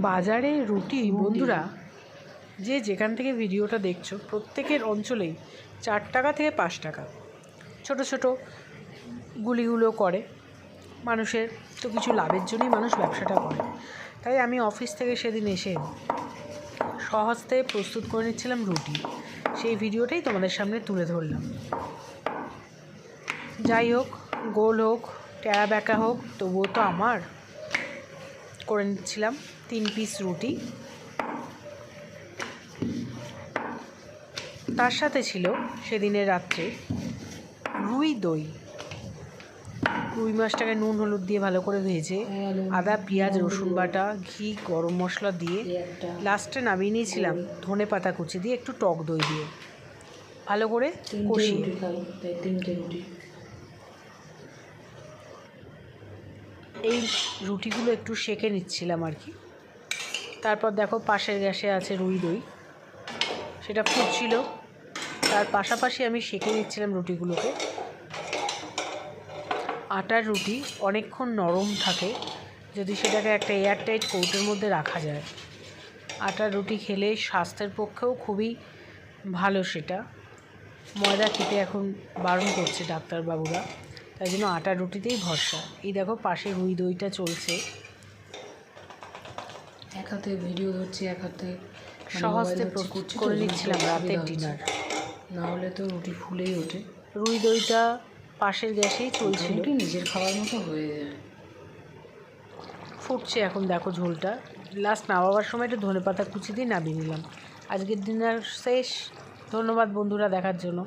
বাজারে রুটি বন্ধুরা যে যেখান থেকে ভিডিওটা দেখছো প্রত্যেকের অঞ্চলেই 4 টাকা থেকে 5 টাকা ছোট ছোট গুলিগুলো করে। মানুষের তো কিছু লাভের জন্যই মানুষ ব্যবসাটা করে। তাই আমি অফিস থেকে সেদিন এসে সহজতে প্রস্তুত করে নিচ্ছিলাম রুটি, সেই ভিডিওটাই তোমাদের সামনে তুলে ধরলাম। যাই হোক, গোল হোক টেরা বেঁকা হোক, তবুও তো আমার করে নিচ্ছিলাম 3 পিস রুটি। তার সাথে ছিল সেদিনের রাত্রে রুই দই। রুই মাছটাকে নুন হলুদ দিয়ে ভালো করে ভেজে আদা পেঁয়াজ রসুন বাটা ঘি গরম মশলা দিয়ে লাস্টে নামিয়ে নিয়েছিলাম ধনে পাতা কুচি দিয়ে একটু টক দই দিয়ে ভালো করে কষিয়ে। এই রুটিগুলো একটু সেঁকে নিচ্ছিলাম আর কি। তারপর দেখো পাশের গ্যাসে আছে রুই দই, সেটা ফুটছিল। তার পাশাপাশি আমি সেঁকে নিচ্ছিলাম রুটিগুলোকে। আটার রুটি অনেকক্ষণ নরম থাকে যদি সেটাকে একটা এয়ারটাইট কৌটোর মধ্যে রাখা যায়। আটার রুটি খেলে স্বাস্থ্যের পক্ষেও খুবই ভালো। সেটা ময়দা খেতে এখন বারণ করছে ডাক্তারবাবুরা, তাই জন্য আটার রুটিতেই ভরসা। এই দেখো পাশে রুই দইটা চলছে, এক হাতে ভিডিও হচ্ছে, এক হাতে সহজে প্রস্তুত করে নিচ্ছিলাম রাতের ডিনার, না হলে তো রুটি ফুলেই ওঠে। রুই দইটা পাশের গ্যাসেই চলছিল, নিজের খাবার মতো হয়ে যায়। ফুটছে এখন দেখো ঝোলটা। লাস্ট নামাবার সময় একটু ধনেপাতা কুচি দিয়ে নামিয়ে নিলাম। আজকের ডিনার শেষ। ধন্যবাদ বন্ধুরা দেখার জন্য।